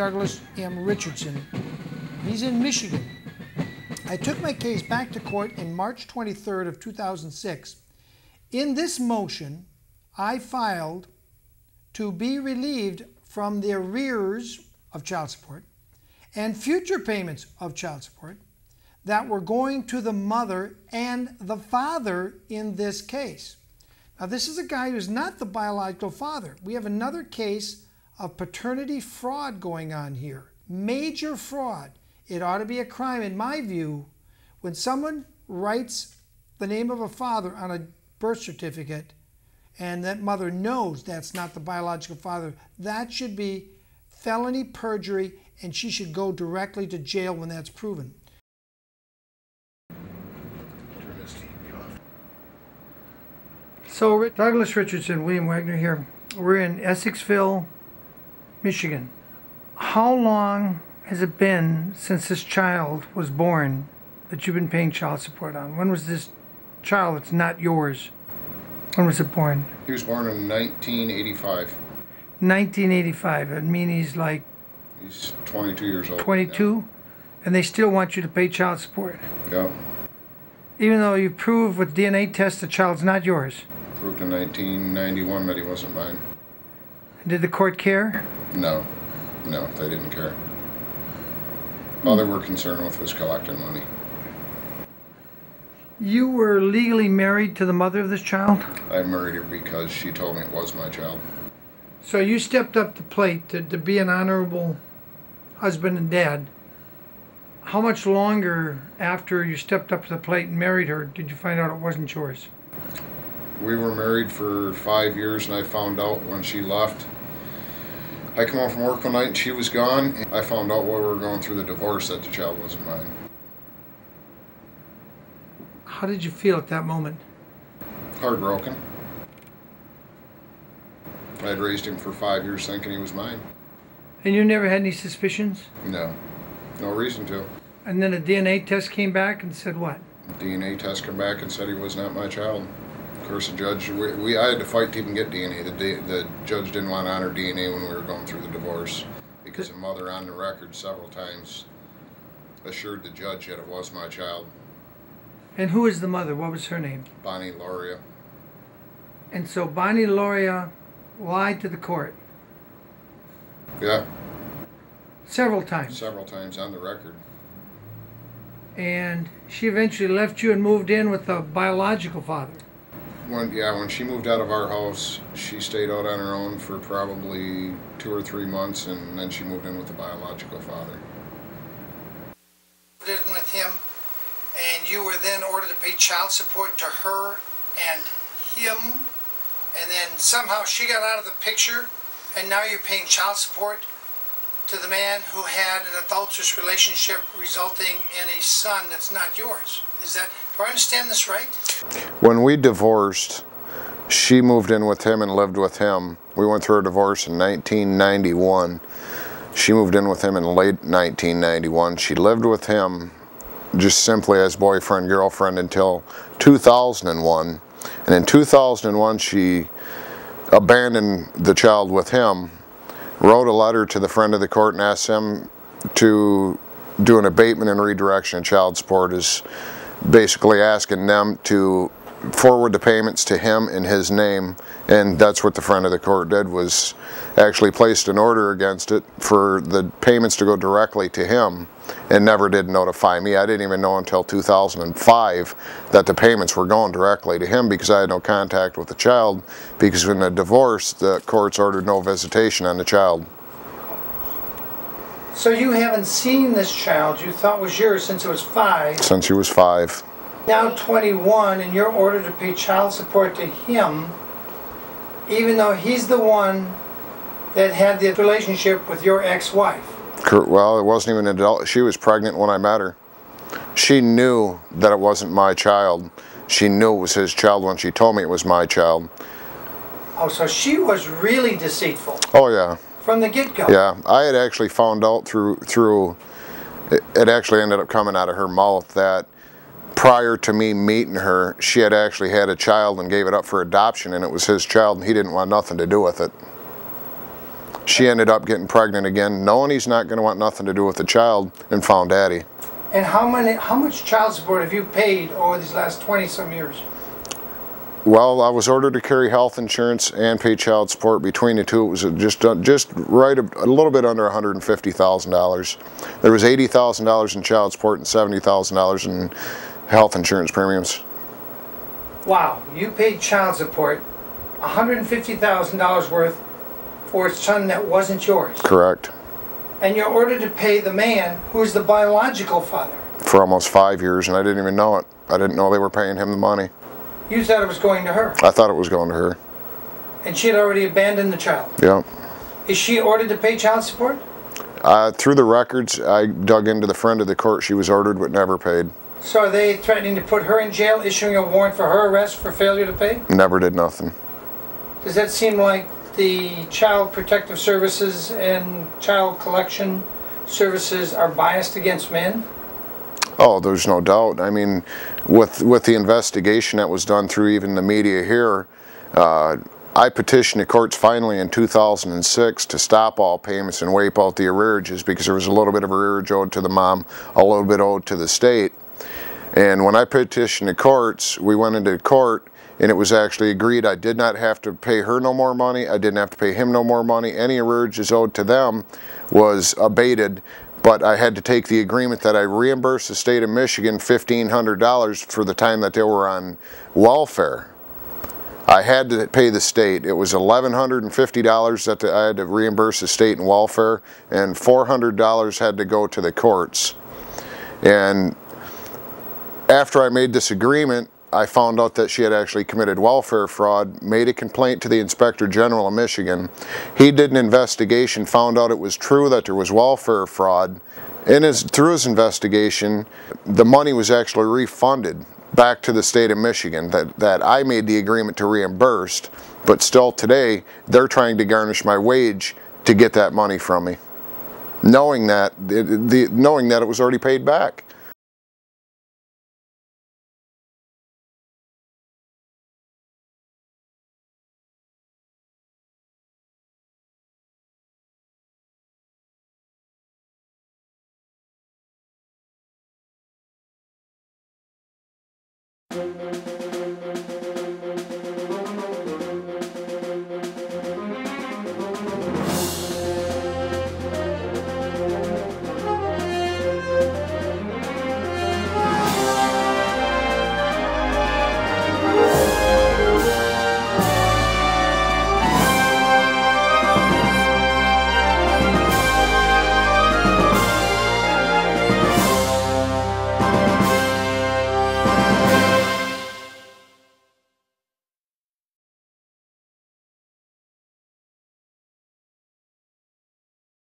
Douglas M. Richardson. He's in Michigan. I took my case back to court in March 23rd of 2006. In this motion, I filed to be relieved from the arrears of child support and future payments of child support that were going to the mother and the father in this case. Now, this is a guy who's not the biological father. We have another case of paternity fraud going on here. Major fraud. It ought to be a crime, in my view, when someone writes the name of a father on a birth certificate and that mother knows that's not the biological father. That should be felony perjury, and she should go directly to jail when that's proven. So, Douglas Richardson, William Wagner here. We're in Essexville, Michigan. How long has it been since this child was born that you've been paying child support on? When was this child that's not yours? When was it born? He was born in 1985. 1985. I mean, he's 22 years old. 22? Yeah. And they still want you to pay child support? Yeah. Even though you proved with DNA tests the child's not yours? Proved in 1991 that he wasn't mine. Did the court care? No. No, they didn't care. All they were concerned with was collecting money. You were legally married to the mother of this child? I married her because she told me it was my child. So you stepped up to the plate to be an honorable husband and dad. How much longer after you stepped up to the plate and married her did you find out it wasn't yours? We were married for 5 years, and I found out when she left. I come home from work one night and she was gone. I found out while we were going through the divorce that the child wasn't mine. How did you feel at that moment? Heartbroken. I had raised him for 5 years thinking he was mine. And you never had any suspicions? No. No reason to. And then a DNA test came back and said what? The DNA test came back and said he was not my child. Of course, the judge, I had to fight to even get DNA. The judge didn't want to honor DNA when we were going through the divorce because the mother on the record several times assured the judge that it was my child. And who is the mother? What was her name? Bonnie Loria. And so Bonnie Loria lied to the court? Yeah. Several times? Several times on the record. And she eventually left you and moved in with the biological father? When she moved out of our house, she stayed out on her own for probably 2 or 3 months, and then she moved in with the biological father. Lived with him, and you were then ordered to pay child support to her and him, and then somehow she got out of the picture, and now you're paying child support to the man who had an adulterous relationship resulting in a son that's not yours. Do I understand this right? When we divorced, she moved in with him and lived with him. We went through a divorce in 1991. She moved in with him in late 1991. She lived with him just simply as boyfriend, girlfriend until 2001. And in 2001, she abandoned the child with him, wrote a letter to the friend of the court and asked him to do an abatement and redirection of child support, is basically asking them to forward the payments to him in his name. And that's what the friend of the court did, was actually placed an order against it for the payments to go directly to him and never did notify me. I didn't even know until 2005 that the payments were going directly to him because I had no contact with the child, because in the divorce the courts ordered no visitation on the child. So you haven't seen this child you thought was yours since it was 5? Since he was 5. Now 21, and you're ordered to pay child support to him, even though he's the one that had the relationship with your ex-wife. Well, it wasn't even an adult. She was pregnant when I met her. She knew that it wasn't my child. She knew it was his child when she told me it was my child. Oh, so she was really deceitful. Oh, yeah. From the get-go. Yeah, I had actually found out through it actually ended up coming out of her mouth that prior to me meeting her, she had actually had a child and gave it up for adoption, and it was his child, and he didn't want nothing to do with it. She ended up getting pregnant again, knowing he's not going to want nothing to do with the child, and found Daddy. And how much child support have you paid over these last 20-some years? Well, I was ordered to carry health insurance and pay child support. Between the two, it was just right a little bit under $150,000. There was $80,000 in child support and $70,000 in health insurance premiums. Wow, you paid child support $150,000 worth for a son that wasn't yours. Correct. And you're ordered to pay the man who's the biological father. For almost 5 years, and I didn't even know it. I didn't know they were paying him the money. You thought it was going to her. I thought it was going to her. And she had already abandoned the child. Yeah. Is she ordered to pay child support? Through the records, I dug into the friend of the court. She was ordered but never paid. So are they threatening to put her in jail, issuing a warrant for her arrest for failure to pay? Never did nothing. Does that seem like the Child Protective Services and Child Collection Services are biased against men? Oh, there's no doubt. I mean, with the investigation that was done through even the media here, I petitioned the courts finally in 2006 to stop all payments and wipe out the arrearages, because there was a little bit of arrearage owed to the mom, a little bit owed to the state. And when I petitioned the courts, we went into court and it was actually agreed I did not have to pay her no more money, I didn't have to pay him no more money. Any arrearages owed to them was abated, but I had to take the agreement that I reimbursed the state of Michigan $1,500 for the time that they were on welfare. I had to pay the state. It was $1,150 that I had to reimburse the state in welfare, and $400 had to go to the courts. And after I made this agreement, I found out that she had actually committed welfare fraud, made a complaint to the Inspector General of Michigan. He did an investigation, found out it was true that there was welfare fraud. Through his investigation, the money was actually refunded back to the state of Michigan that I made the agreement to reimburse, but still today they're trying to garnish my wage to get that money from me, knowing that it was already paid back.